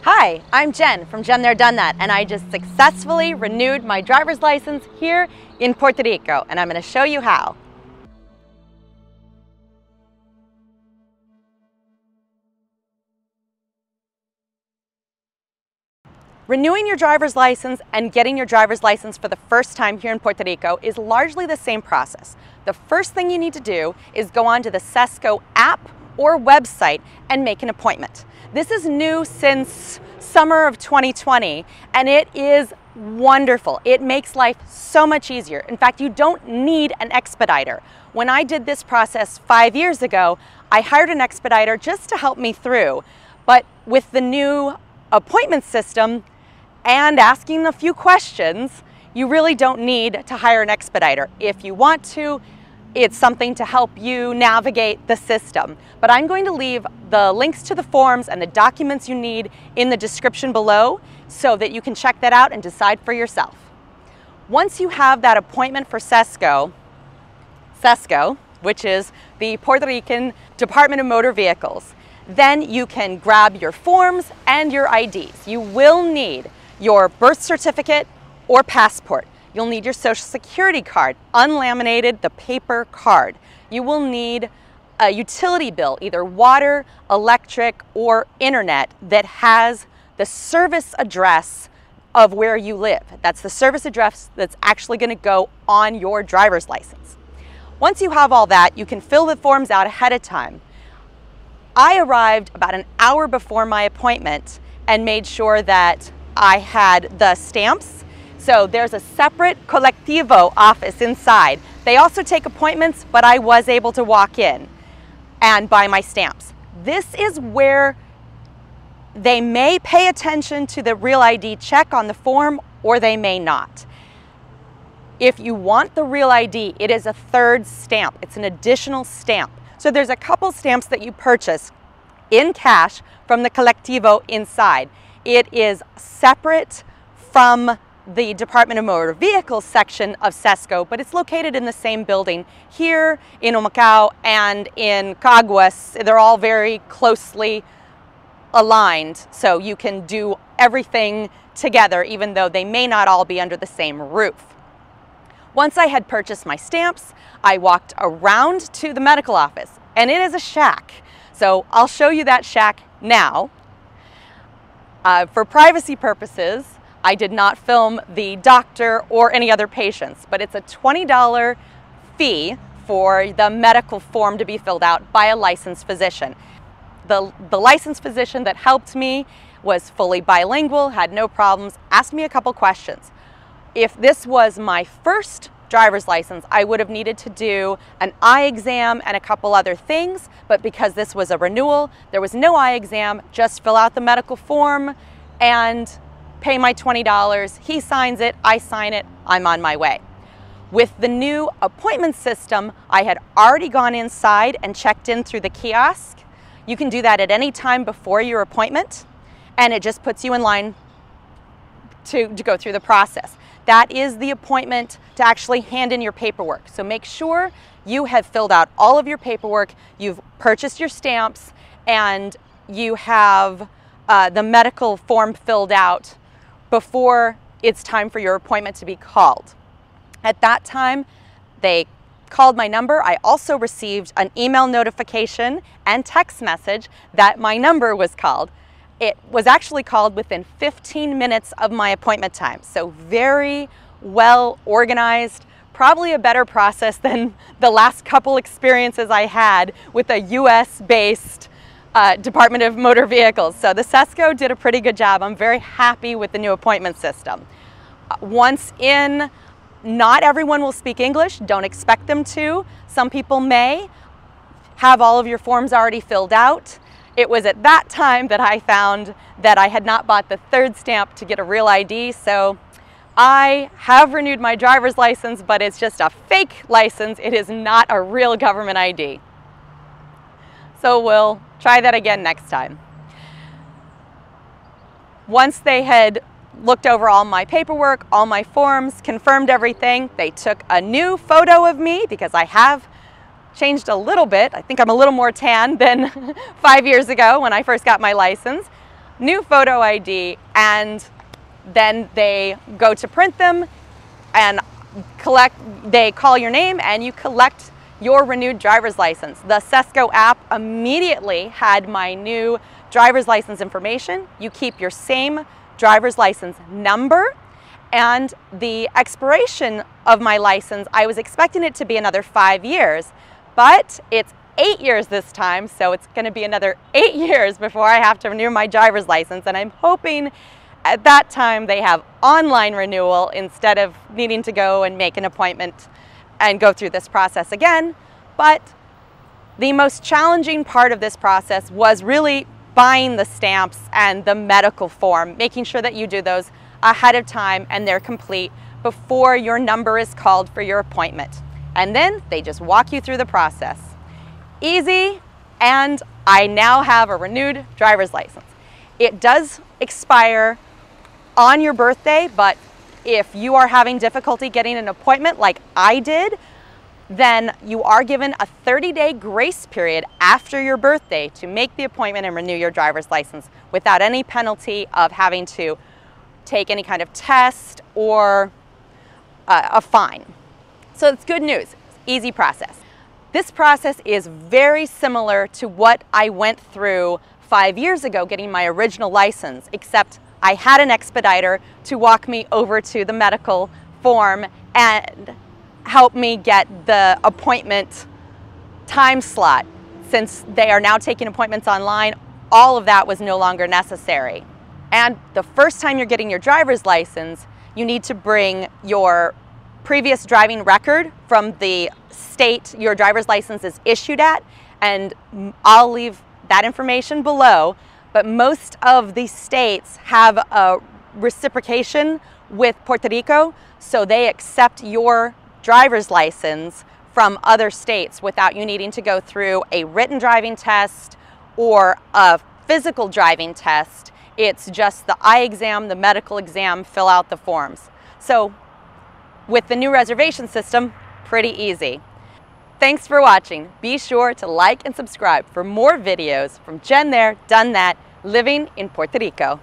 Hi, I'm Jen from JenThereDoneThat, and I just successfully renewed my driver's license here in Puerto Rico, and I'm going to show you how. Renewing your driver's license and getting your driver's license for the first time here in Puerto Rico is largely the same process. The first thing you need to do is go onto the Sesco app or website and make an appointment. This is new since summer of 2020, and it is wonderful. It makes life so much easier. In fact, you don't need an expediter. When I did this process 5 years ago, I hired an expediter just to help me through. But with the new appointment system and asking a few questions, you really don't need to hire an expediter. If you want to, it's something to help you navigate the system. But I'm going to leave the links to the forms and the documents you need in the description below so that you can check that out and decide for yourself. Once you have that appointment for Sesco, which is the Puerto Rican Department of Motor Vehicles, then you can grab your forms and your IDs. You will need your birth certificate or passport. You'll need your Social Security card, unlaminated, the paper card. You will need a utility bill, either water, electric, or internet, that has the service address of where you live. That's the service address that's actually going to go on your driver's license. Once you have all that, you can fill the forms out ahead of time. I arrived about an hour before my appointment and made sure that I had the stamps. So there's a separate colectivo office inside. They also take appointments, but I was able to walk in and buy my stamps. This is where they may pay attention to the Real ID check on the form, or they may not. If you want the Real ID, it is a third stamp. It's an additional stamp. So there's a couple stamps that you purchase in cash from the colectivo inside. It is separate from the Department of Motor Vehicles section of Sesco, but it's located in the same building here in Humacao and in Caguas. They're all very closely aligned, so you can do everything together, even though they may not all be under the same roof. Once I had purchased my stamps, I walked around to the medical office, and it is a shack. So I'll show you that shack now. For privacy purposes, I did not film the doctor or any other patients, but it's a $20 fee for the medical form to be filled out by a licensed physician. The licensed physician that helped me was fully bilingual, had no problems, asked me a couple questions. If this was my first driver's license, I would have needed to do an eye exam and a couple other things, but because this was a renewal, there was no eye exam, just fill out the medical form and pay my $20. He signs it, I sign it, I'm on my way. With the new appointment system, I had already gone inside and checked in through the kiosk. You can do that at any time before your appointment, and it just puts you in line to go through the process. That is the appointment to actually hand in your paperwork. So make sure you have filled out all of your paperwork, you've purchased your stamps, and you have the medical form filled out before it's time for your appointment to be called. At that time, they called my number. I also received an email notification and text message that my number was called. It was actually called within 15 minutes of my appointment time. So very well organized, probably a better process than the last couple experiences I had with a US-based Department of Motor Vehicles. So the Sesco did a pretty good job. I'm very happy with the new appointment system. Once in, not everyone will speak English. Don't expect them to. Some people may have all of your forms already filled out. It was at that time that I found that I had not bought the third stamp to get a Real ID, so I have renewed my driver's license, but it's just a fake license. It is not a real government ID. So we'll try that again next time. Once they had looked over all my paperwork, all my forms, confirmed everything, they took a new photo of me because I have changed a little bit. I think I'm a little more tan than 5 years ago when I first got my license. new photo ID, and then they go to print them and they call your name and you collect your renewed driver's license. The Sello app immediately had my new driver's license information. You keep your same driver's license number, and the expiration of my license, I was expecting it to be another 5 years, but it's 8 years this time, so it's going to be another 8 years before I have to renew my driver's license, and I'm hoping at that time they have online renewal instead of needing to go and make an appointment and go through this process again. But the most challenging part of this process was really buying the stamps and the medical form, making sure that you do those ahead of time and they're complete before your number is called for your appointment. And then they just walk you through the process. Easy, and I now have a renewed driver's license. It does expire on your birthday, but if you are having difficulty getting an appointment like I did, then you are given a 30-day grace period after your birthday to make the appointment and renew your driver's license without any penalty of having to take any kind of test or a fine. So it's good news, easy process. This process is very similar to what I went through 5 years ago getting my original license, except I had an expediter to walk me over to the medical form and help me get the appointment time slot. Since they are now taking appointments online, all of that was no longer necessary. And the first time you're getting your driver's license, you need to bring your previous driving record from the state your driver's license is issued at, and I'll leave that information below, but most of the states have a reciprocation with Puerto Rico, so they accept your driver's license from other states without you needing to go through a written driving test or a physical driving test. It's just the eye exam, the medical exam, fill out the forms. So with the new reservation system, pretty easy. Thanks for watching. Be sure to like and subscribe for more videos from JenThereDoneThat, living in Puerto Rico.